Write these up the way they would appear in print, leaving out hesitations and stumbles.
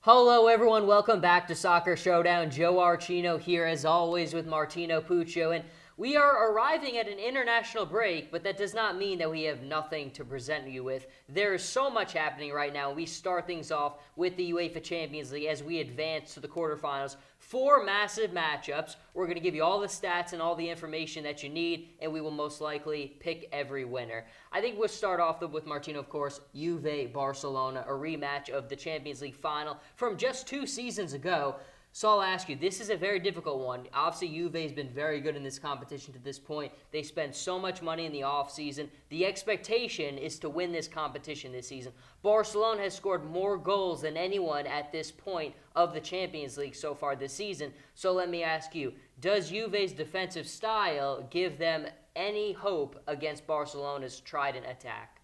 Hello everyone, welcome back to Soccer Showdown. Joe Archino here as always with Martino Puccio, and we are arriving at an international break, but that does not mean that we have nothing to present you with. There is so much happening right now. We start things off with the UEFA Champions League as we advance to the quarterfinals. 4 massive matchups. We're going to give you all the stats and all the information that you need, and we will most likely pick every winner. I think we'll start off with Martino, of course, Juve-Barcelona, a rematch of the Champions League final from just 2 seasons ago. So I'll ask you, this is a very difficult one. Obviously, Juve's been very good in this competition to this point. They spend so much money in the offseason. The expectation is to win this competition this season. Barcelona has scored more goals than anyone at this point of the Champions League so far this season. So let me ask you, does Juve's defensive style give them any hope against Barcelona's trident attack?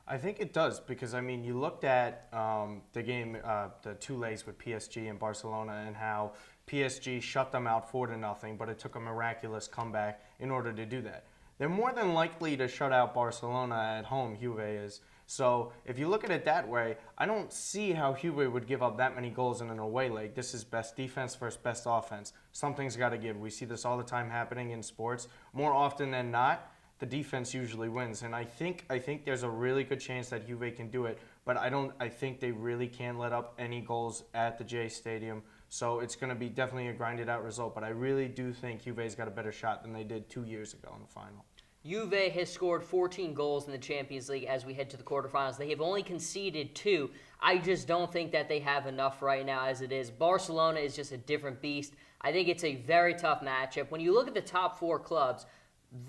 I think it does because, I mean, you looked at the game, the 2 legs with PSG and Barcelona and how PSG shut them out 4-0, but it took a miraculous comeback in order to do that. They're more than likely to shut out Barcelona at home, Juve is. So if you look at it that way, I don't see how Juve would give up that many goals in an away leg. This is best defense versus best offense. Something's got to give. We see this all the time happening in sports. More often than not, the defense usually wins, and I think there's a really good chance that Juve can do it, but I think they really can't let up any goals at the J Stadium, so it's going to be definitely a grinded out result, but I really do think Juve's got a better shot than they did 2 years ago in the final. Juve has scored 14 goals in the Champions League as we head to the quarterfinals. They have only conceded 2. I just don't think that they have enough right now as it is. Barcelona is just a different beast. I think it's a very tough matchup. When you look at the top 4 clubs,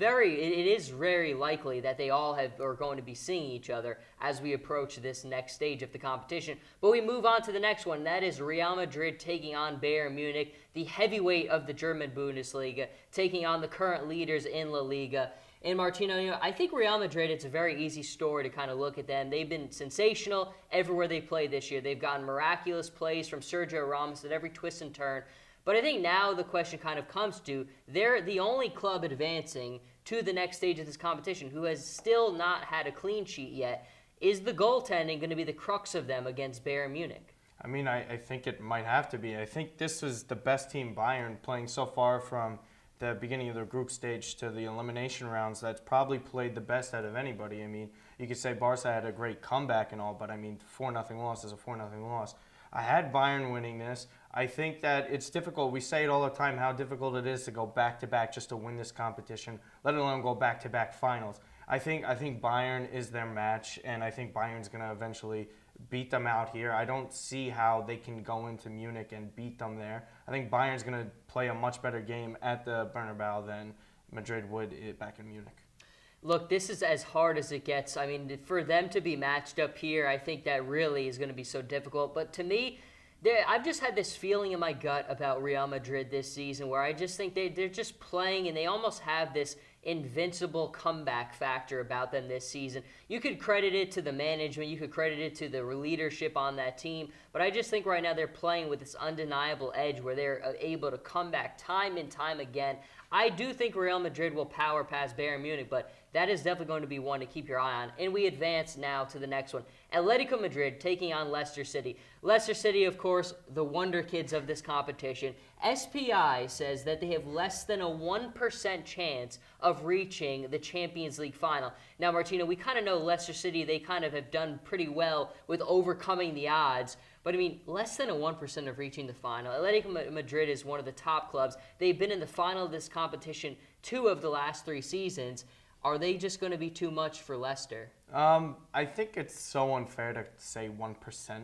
it is very likely that they all are going to be seeing each other as we approach this next stage of the competition. But we move on to the next one. That is Real Madrid taking on Bayern Munich, the heavyweight of the German Bundesliga, taking on the current leaders in La Liga. And Martino, I think Real Madrid, it's a very easy story to kind of look at them. They've been sensational everywhere they played this year. They've gotten miraculous plays from Sergio Ramos at every twist and turn. But I think now the question kind of comes to, they're the only club advancing to the next stage of this competition who has still not had a clean sheet yet. Is the goaltending going to be the crux of them against Bayern Munich? I mean, I think it might have to be. I think this was the best team Bayern playing so far from the beginning of the group stage to the elimination rounds. That's probably played the best out of anybody. I mean, you could say Barca had a great comeback and all, but I mean, 4-0 loss is a 4-0 loss. I had Bayern winning this. I think that it's difficult. We say it all the time how difficult it is to go back-to-back just to win this competition, let alone go back-to-back finals. I think Bayern is their match, and I think Bayern's going to eventually beat them out here. I don't see how they can go into Munich and beat them there. I think Bayern's going to play a much better game at the Bernabeu than Madrid would back in Munich. Look, this is as hard as it gets. I mean, for them to be matched up here, I think that really is going to be so difficult. But to me, I've just had this feeling in my gut about Real Madrid this season where I just think they're just playing and they almost have this invincible comeback factor about them this season. You could credit it to the management, you could credit it to the leadership on that team, but I just think right now they're playing with this undeniable edge where they're able to come back time and time again. I do think Real Madrid will power past Bayern Munich, but that is definitely going to be one to keep your eye on. And we advance now to the next one. Atletico Madrid taking on Leicester City. Leicester City, of course, the wonder kids of this competition. SPI says that they have less than a 1% chance of reaching the Champions League final. Now, Martino, we kind of know Leicester City, they kind of have done pretty well with overcoming the odds. But, I mean, less than a 1% of reaching the final. Atletico Madrid is one of the top clubs. They've been in the final of this competition 2 of the last 3 seasons. Are they just going to be too much for Leicester? I think it's so unfair to say 1%.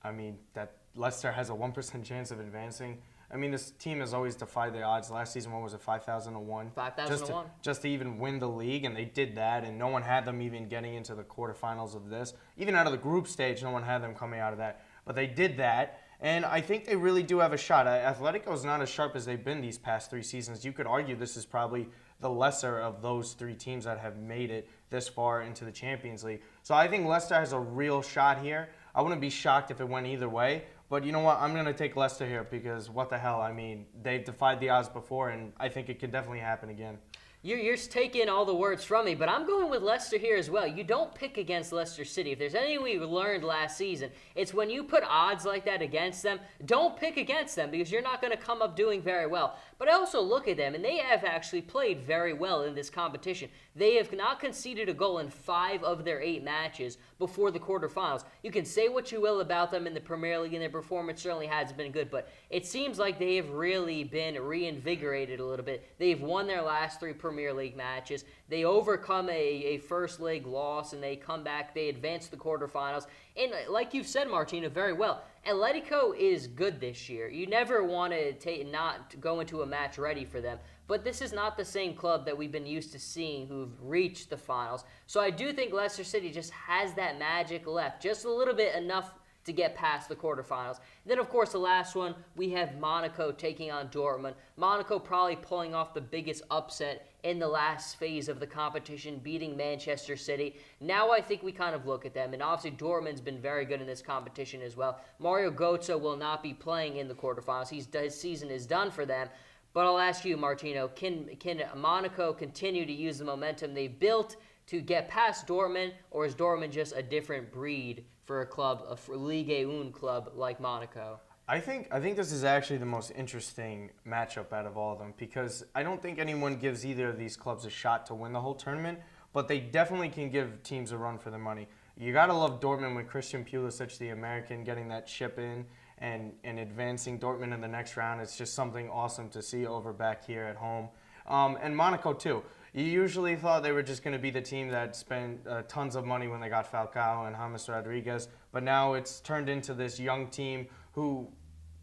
I mean, that Leicester has a 1% chance of advancing. I mean, this team has always defied the odds. Last season, what was it, 5,000 to 1? 5,000 to 1. Just to even win the league, and they did that, and no one had them even getting into the quarterfinals of this. Even out of the group stage, no one had them coming out of that. But they did that, and I think they really do have a shot. Atletico is not as sharp as they've been these past 3 seasons. You could argue this is probably the lesser of those 3 teams that have made it this far into the Champions League. So I think Leicester has a real shot here. I wouldn't be shocked if it went either way. But you know what? I'm going to take Leicester here because what the hell? I mean, they've defied the odds before, and I think it could definitely happen again. You're taking all the words from me, but I'm going with Leicester here as well. You don't pick against Leicester City. If there's anything we learned last season, it's when you put odds like that against them, don't pick against them because you're not going to come up doing very well. But I also look at them, and they have actually played very well in this competition. They have not conceded a goal in 5 of their 8 matches before the quarterfinals. You can say what you will about them in the Premier League, and their performance certainly has been good, but it seems like they have really been reinvigorated a little bit. They've won their last 3 Premier League matches. They overcome a first leg loss, and they come back. They advance to the quarterfinals. And like you've said, Martina, very well, Atletico is good this year. You never want to not go into a match ready for them. But this is not the same club that we've been used to seeing who've reached the finals. So I do think Leicester City just has that magic left, just a little bit, enough to get past the quarterfinals. Then, of course, the last one, we have Monaco taking on Dortmund. Monaco probably pulling off the biggest upset in the last phase of the competition, beating Manchester City. Now I think we kind of look at them, and obviously Dortmund's been very good in this competition as well. Mario Götze will not be playing in the quarterfinals. His season is done for them. But I'll ask you, Martino, can Monaco continue to use the momentum they built to get past Dortmund, or is Dortmund just a different breed for a club, a Ligue 1 club like Monaco? I think this is actually the most interesting matchup out of all of them because I don't think anyone gives either of these clubs a shot to win the whole tournament, but they definitely can give teams a run for their money. You gotta love Dortmund with Christian Pulisic, the American, getting that chip in and advancing Dortmund in the next round. It's just something awesome to see over back here at home. And Monaco too. You usually thought they were just going to be the team that spent tons of money when they got Falcao and James Rodriguez, but now it's turned into this young team who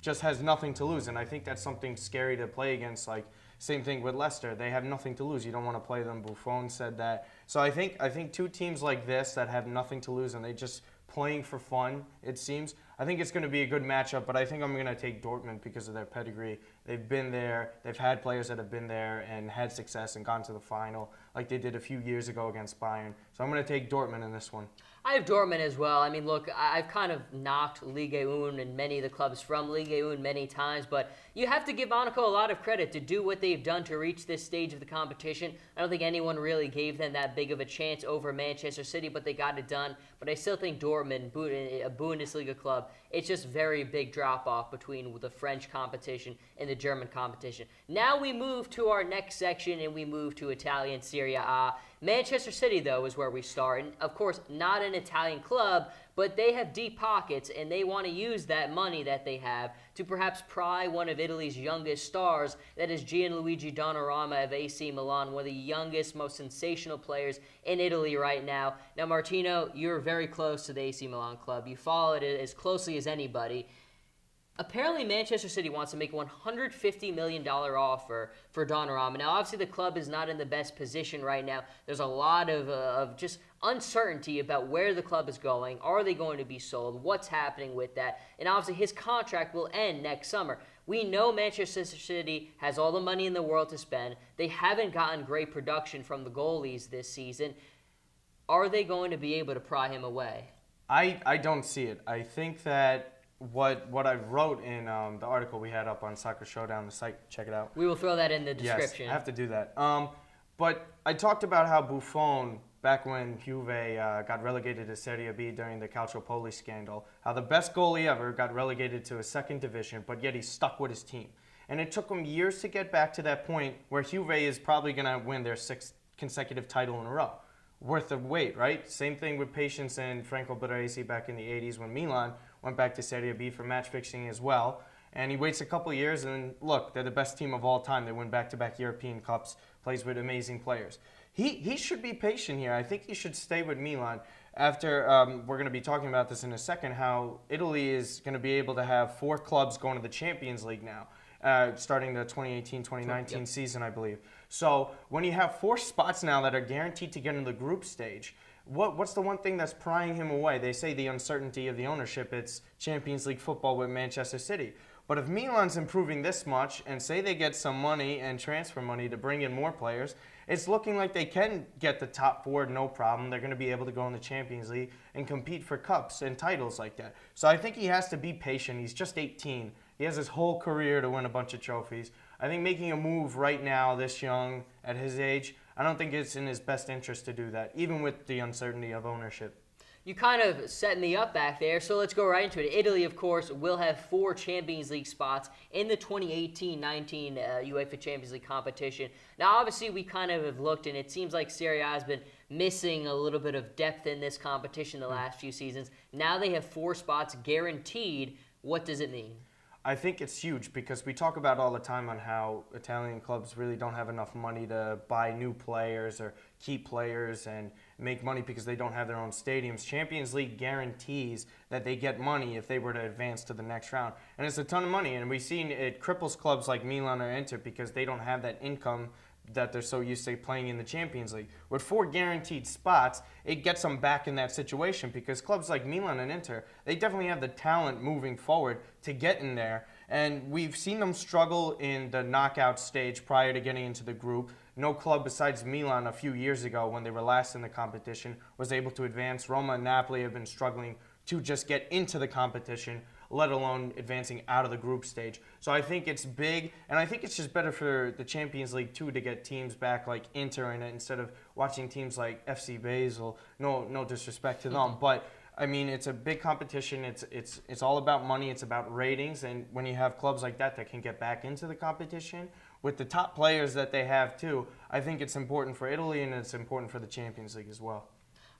just has nothing to lose, and I think that's something scary to play against. Like, same thing with Leicester. They have nothing to lose. You don't want to play them. Buffon said that. So I think 2 teams like this that have nothing to lose and they just playing for fun, it seems, I think it's going to be a good matchup, but I think I'm going to take Dortmund because of their pedigree. They've been there. They've had players that have been there and had success and gone to the final like they did a few years ago against Bayern. So I'm going to take Dortmund in this one. I have Dortmund as well. I mean, look, I've kind of knocked Ligue 1 and many of the clubs from Ligue 1 many times, but you have to give Monaco a lot of credit to do what they've done to reach this stage of the competition. I don't think anyone really gave them that big of a chance over Manchester City, but they got it done. But I still think Dortmund, a Bundesliga club, it's just very big drop-off between the French competition and the German competition. Now we move to our next section, and we move to Italian Serie A. Manchester City, though, is where we start. And, of course, not an Italian club, but they have deep pockets, and they want to use that money that they have to perhaps pry one of Italy's youngest stars. That is Gianluigi Donnarumma of AC Milan, one of the youngest, most sensational players in Italy right now. Now, Martino, you're very close to the AC Milan club. You follow it as closely as anybody. Apparently, Manchester City wants to make a $150 million offer for Donnarumma. Now, obviously, the club is not in the best position right now. There's a lot of just uncertainty about where the club is going. Are they going to be sold? What's happening with that? And obviously, his contract will end next summer. We know Manchester City has all the money in the world to spend. They haven't gotten great production from the goalies this season. Are they going to be able to pry him away? I don't see it. I think that what I wrote in the article we had up on Soccer Showdown, the site, check it out. We will throw that in the description. Yes, I have to do that. But I talked about how Buffon, back when Juve got relegated to Serie B during the Calciopoli scandal, how the best goalie ever got relegated to a second division, but yet he stuck with his team. And it took him years to get back to that point where Juve is probably going to win their 6th consecutive title in a row. Worth the wait, right? Same thing with Patience and Franco Baresi back in the 80s when Milan went back to Serie B for match fixing as well. And he waits a couple years, and look, they're the best team of all time. They win back-to-back European Cups, plays with amazing players. He should be patient here. I think he should stay with Milan. After, we're going to be talking about this in a second, how Italy is going to be able to have 4 clubs going to the Champions League now, starting the 2018-2019 season, I believe. So when you have 4 spots now that are guaranteed to get in the group stage, what's the one thing that's prying him away? They say the uncertainty of the ownership. It's Champions League football with Manchester City. But if Milan's improving this much, and say they get some money and transfer money to bring in more players, it's looking like they can get the top 4 no problem. They're going to be able to go in the Champions League and compete for cups and titles like that. So I think he has to be patient. He's just 18. He has his whole career to win a bunch of trophies. I think making a move right now, this young, at his age, I don't think it's in his best interest to do that, even with the uncertainty of ownership. You kind of set me up back there, so let's go right into it. Italy, of course, will have 4 Champions League spots in the 2018-19 UEFA Champions League competition. Now, obviously, we kind of have looked, and it seems like Serie A has been missing a little bit of depth in this competition the last few seasons. Now they have 4 spots guaranteed. What does it mean? I think it's huge because we talk about all the time on how Italian clubs really don't have enough money to buy new players or keep players and make money because they don't have their own stadiums. Champions League guarantees that they get money if they were to advance to the next round. And it's a ton of money, and we've seen it cripples clubs like Milan or Inter because they don't have that income that they're so used to playing in the Champions League. With 4 guaranteed spots, it gets them back in that situation because clubs like Milan and Inter, they definitely have the talent moving forward to get in there. And we've seen them struggle in the knockout stage prior to getting into the group. No club besides Milan a few years ago when they were last in the competition was able to advance. Roma and Napoli have been struggling to just get into the competition, let alone advancing out of the group stage. So I think it's big, and I think it's just better for the Champions League too to get teams back like Inter in it instead of watching teams like FC Basel. No disrespect to them, but I mean it's a big competition. It's all about money. It's about ratings, and when you have clubs like that can get back into the competition with the top players that they have too, I think it's important for Italy and it's important for the Champions League as well.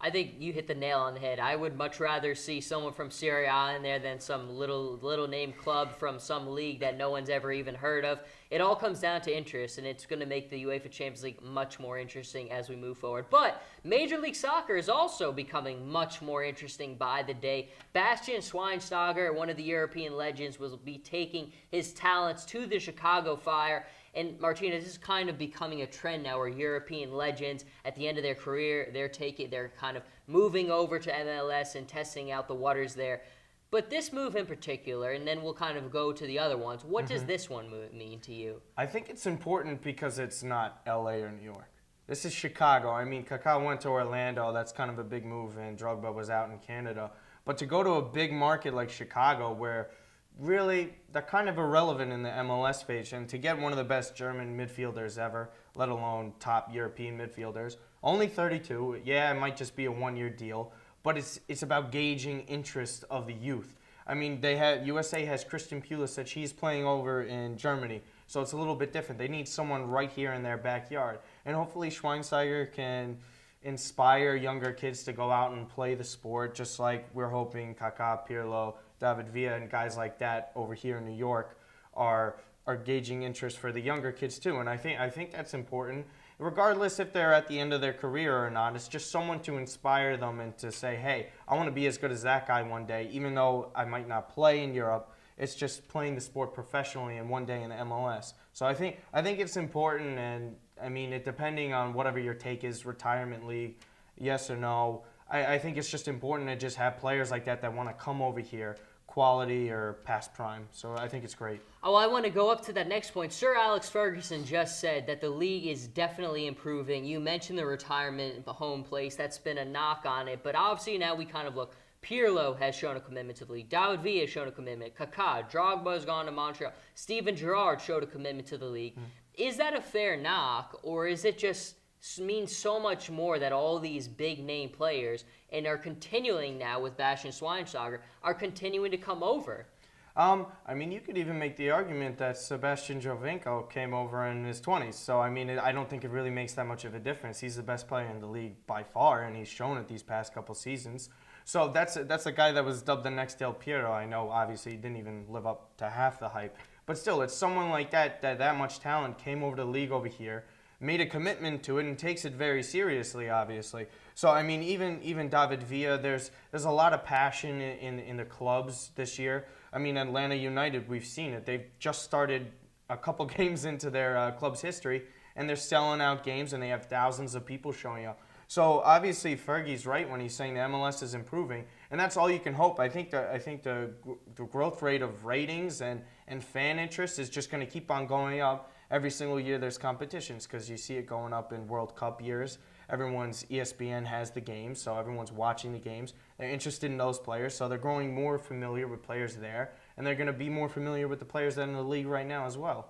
I think you hit the nail on the head. I would much rather see someone from Serie A in there than some little name club from some league that no one's ever even heard of. It all comes down to interest, and it's going to make the UEFA Champions League much more interesting as we move forward. But Major League Soccer is also becoming much more interesting by the day. Bastian Schweinsteiger, one of the European legends, will be taking his talents to the Chicago Fire. And Martina, this is kind of becoming a trend now where European legends at the end of their career, they're kind of moving over to MLS and testing out the waters there. But this move in particular, and then we'll kind of go to the other ones, what does this one mean to you? I think it's important because it's not LA or New York. This is Chicago. I mean, Kaká went to Orlando. That's kind of a big move, and Drogba was out in Canada. But to go to a big market like Chicago where really, they're kind of irrelevant in the MLS phase, and to get one of the best German midfielders ever, let alone top European midfielders, only 32. Yeah, it might just be a one-year deal, but it's about gauging interest of the youth. I mean, USA has Christian Pulisic. He's playing over in Germany, so it's a little bit different. They need someone right here in their backyard, and hopefully Schweinsteiger can inspire younger kids to go out and play the sport, just like we're hoping Kaká, Pirlo, David Villa, and guys like that over here in New York are gauging interest for the younger kids too. And I think that's important. Regardless if they're at the end of their career or not, it's just someone to inspire them and to say, hey, I want to be as good as that guy one day, even though I might not play in Europe. It's just playing the sport professionally and one day in the MLS. So I think it's important, and I mean, depending on whatever your take is, retirement league, yes or no, I think it's just important to just have players like that want to come over here, quality or past prime. So I think it's great. Oh, I want to go up to that next point. Sir Alex Ferguson just said that the league is definitely improving. You mentioned the retirement, the home place. That's been a knock on it. But obviously now we kind of look. Pirlo has shown a commitment to the league. David Villa has shown a commitment. Kaká, Drogba has gone to Montreal. Steven Gerrard showed a commitment to the league. Is that a fair knock, or is it just means so much more that all these big name players and are continuing now with Bastian Schweinsteiger are continuing to come over? I mean, you could even make the argument that Sebastian Giovinco came over in his 20s. So, I mean, I don't think it really makes that much of a difference. He's the best player in the league by far, and he's shown it these past couple seasons. So that's a guy that was dubbed the next Del Piero. I know, obviously, he didn't even live up to half the hype. But still, it's someone like that much talent came over to the league over here, made a commitment to it, and takes it very seriously, obviously. So, I mean, even David Villa, there's a lot of passion in the clubs this year. I mean, Atlanta United, we've seen it. They've just started a couple games into their club's history, and they're selling out games, and they have thousands of people showing up. So obviously Fergie's right when he's saying the MLS is improving, and that's all you can hope. I think the growth rate of ratings and fan interest is just going to keep on going up. Every single year there's competitions because you see it going up in World Cup years. ESPN has the games, so everyone's watching the games. They're interested in those players, so they're growing more familiar with players there, and they're going to be more familiar with the players that are in the league right now as well.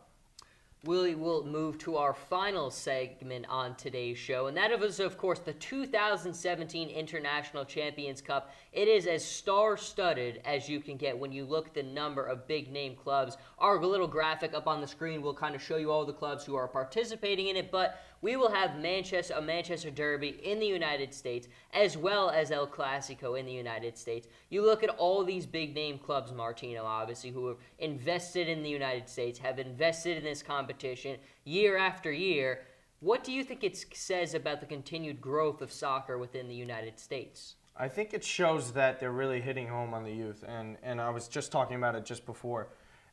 We will move to our final segment on today's show, and that is, of course, the 2017 International Champions Cup. It is as star-studded as you can get when you look at the number of big-name clubs. Our little graphic up on the screen will kind of show you all the clubs who are participating in it, but we will have a Manchester Derby in the United States, as well as El Classico in the United States. You look at all these big-name clubs, Martino, obviously, who have invested in the United States, have invested in this competition year after year. What do you think it says about the continued growth of soccer within the United States? I think it shows that they're really hitting home on the youth, and I was just talking about it just before.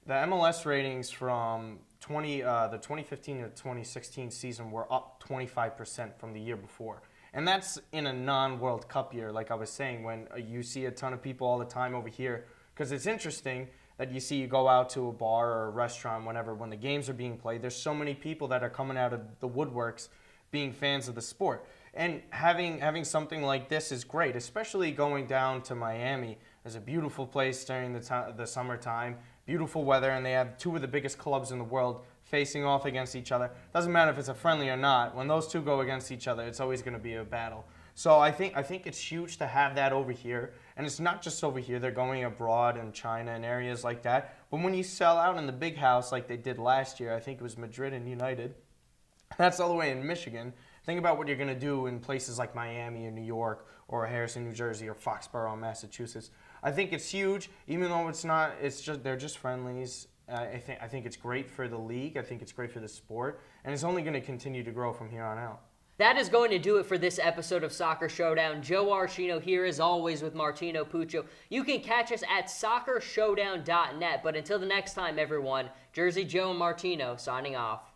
The MLS ratings from the 2015 to 2016 season were up 25% from the year before. And that's in a non-World Cup year, like I was saying, when you see a ton of people all the time over here. Because it's interesting that you go out to a bar or a restaurant when the games are being played, there's so many people that are coming out of the woodworks being fans of the sport. And having something like this is great, especially going down to Miami. There's a beautiful place during the summertime, beautiful weather, and they have two of the biggest clubs in the world facing off against each other. Doesn't matter if it's a friendly or not. When those two go against each other, it's always going to be a battle. So I think it's huge to have that over here. And it's not just over here. They're going abroad in China and areas like that. But when you sell out in the big house like they did last year, I think it was Madrid and United, that's all the way in Michigan. Think about what you're going to do in places like Miami or New York or Harrison, New Jersey or Foxborough, Massachusetts. I think it's huge, even though they're just friendlies. I think it's great for the league. I think it's great for the sport. And it's only going to continue to grow from here on out. That is going to do it for this episode of Soccer Showdown. Joe Archino here as always with Martino Puccio. You can catch us at soccershowdown.net. But until the next time, everyone, Jersey Joe and Martino signing off.